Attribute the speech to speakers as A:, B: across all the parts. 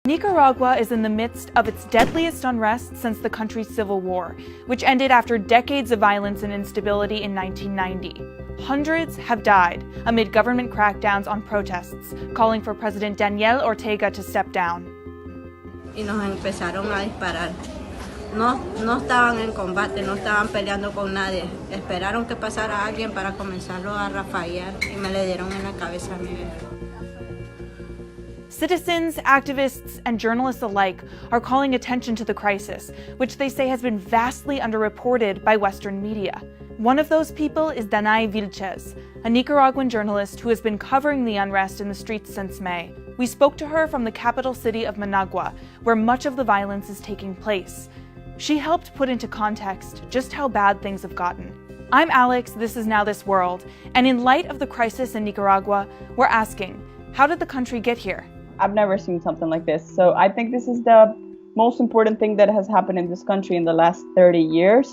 A: Nicaragua is in the midst of its deadliest unrest since the country's civil war, which ended after decades of violence and instability in 1990. Hundreds have died amid government crackdowns on protests, calling for President Daniel Ortega to step down.
B: Y nos empezaron a disparar. No estaban en combate, no estaban peleando con nadie. Esperaron que pasara alguien para comenzarlo a rafaguear y me le dieron en la cabeza a mi vieja.
A: Citizens, activists, and journalists alike are calling attention to the crisis, which they say has been vastly underreported by Western media. One of those people is Danay Vilches, a Nicaraguan journalist who has been covering the unrest in the streets since May. We spoke to her from the capital city of Managua, where much of the violence is taking place. She helped put into context just how bad things have gotten. I'm Alex, this is Now This World, and in light of the crisis in Nicaragua, we're asking, how did the country get here?
C: I've never seen something like this. So I think this is the most important thing that has happened in this country in the last 30 years.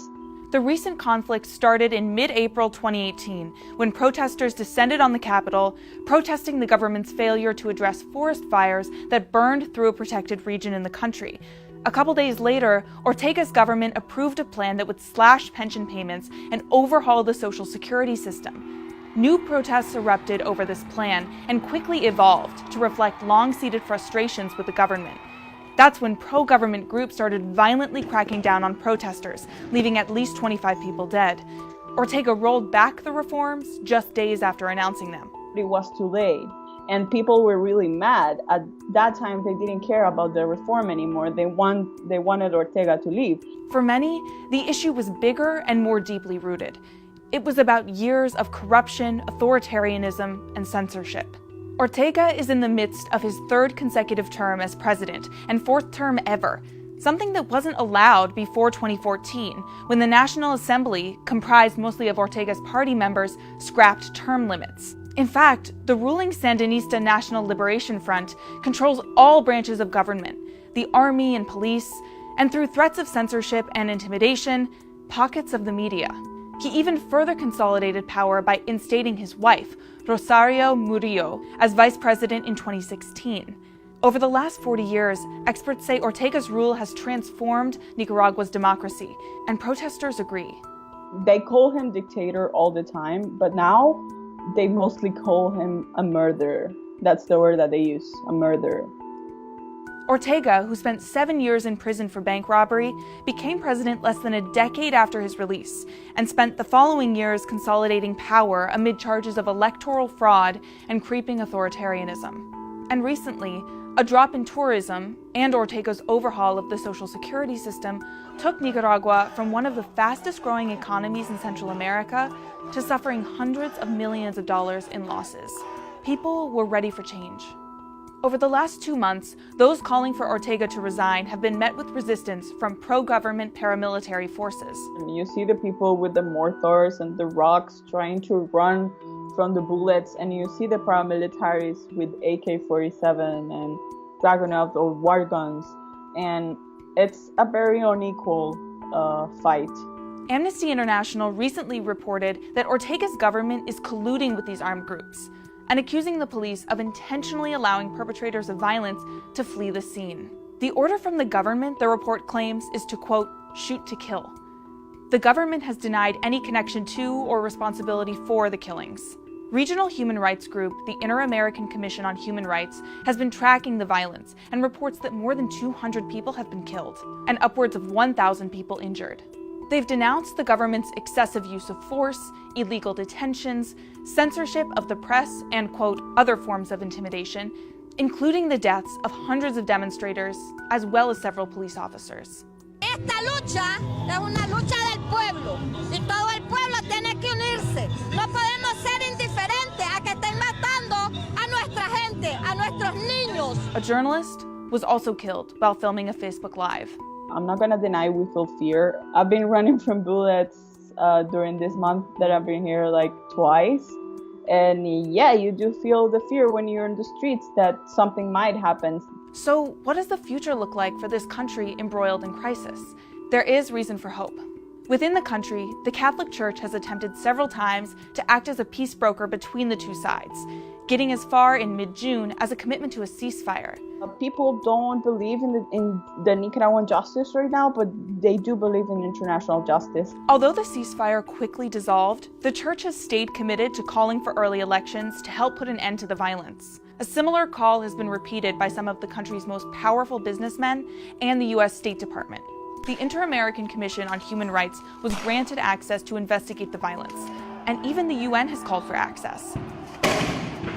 A: The recent conflict started in mid-April 2018, when protesters descended on the Capitol, protesting the government's failure to address forest fires that burned through a protected region in the country. A couple days later, Ortega's government approved a plan that would slash pension payments and overhaul the social security system. New protests erupted over this plan and quickly evolved to reflect long-seated frustrations with the government. That's when pro-government groups started violently cracking down on protesters, leaving at least 25 people dead. Ortega rolled back the reforms just days after announcing them.
C: It was too late, and people were really mad. At that time, they didn't care about the reform anymore. They wanted Ortega to leave.
A: For many, the issue was bigger and more deeply rooted. It was about years of corruption, authoritarianism, and censorship. Ortega is in the midst of his third consecutive term as president and fourth term ever, something that wasn't allowed before 2014, when the National Assembly, comprised mostly of Ortega's party members, scrapped term limits. In fact, the ruling Sandinista National Liberation Front controls all branches of government, the army and police, and through threats of censorship and intimidation, pockets of the media. He even further consolidated power by instating his wife, Rosario Murillo, as vice president in 2016. Over the last 40 years, experts say Ortega's rule has transformed Nicaragua's democracy, and protesters agree.
C: They call him dictator all the time, but now they mostly call him a murderer. That's the word that they use, a murderer.
A: Ortega, who spent 7 years in prison for bank robbery, became president less than a decade after his release, and spent the following years consolidating power amid charges of electoral fraud and creeping authoritarianism. And recently, a drop in tourism and Ortega's overhaul of the social security system took Nicaragua from one of the fastest growing economies in Central America to suffering hundreds of millions of dollars in losses. People were ready for change. Over the last 2 months, those calling for Ortega to resign have been met with resistance from pro-government paramilitary forces.
C: And you see the people with the mortars and the rocks trying to run from the bullets, and you see the paramilitaries with AK-47 and Dragunov or war guns, and it's a very unequal fight.
A: Amnesty International recently reported that Ortega's government is colluding with these armed groups and accusing the police of intentionally allowing perpetrators of violence to flee the scene. The order from the government, the report claims, is to, quote, shoot to kill. The government has denied any connection to or responsibility for the killings. Regional human rights group, the Inter-American Commission on Human Rights, has been tracking the violence and reports that more than 200 people have been killed and upwards of 1,000 people injured. They've denounced the government's excessive use of force, illegal detentions, censorship of the press, and, quote, other forms of intimidation, including the deaths of hundreds of demonstrators, as well as several police officers.
D: Esta lucha es una lucha del pueblo, y todo el pueblo tiene que unirse. No podemos ser indiferentes a que estén matando a nuestra gente, a nuestros niños.
A: A journalist was also killed while filming a Facebook Live.
C: I'm not gonna deny we feel fear. I've been running from bullets during this month that I've been here like twice. And yeah, you do feel the fear when you're in the streets that something might happen.
A: So what does the future look like for this country embroiled in crisis? There is reason for hope. Within the country, the Catholic Church has attempted several times to act as a peace broker between the two sides. getting as far in mid-June as a commitment to a ceasefire.
C: People don't believe in the Nicaraguan justice right now, but they do believe in international justice.
A: Although the ceasefire quickly dissolved, the church has stayed committed to calling for early elections to help put an end to the violence. A similar call has been repeated by some of the country's most powerful businessmen and the U.S. State Department. The Inter-American Commission on Human Rights was granted access to investigate the violence, and even the UN has called for access.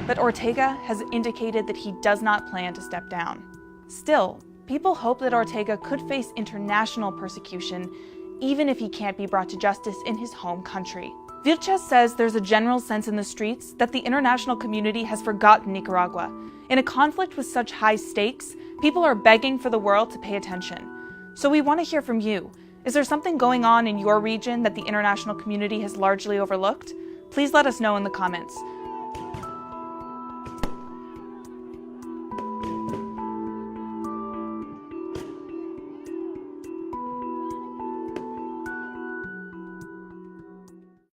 A: But Ortega has indicated that he does not plan to step down. Still, people hope that Ortega could face international persecution, even if he can't be brought to justice in his home country. Vilches says there's a general sense in the streets that the international community has forgotten Nicaragua. In a conflict with such high stakes, people are begging for the world to pay attention. So we want to hear from you. Is there something going on in your region that the international community has largely overlooked? Please let us know in the comments.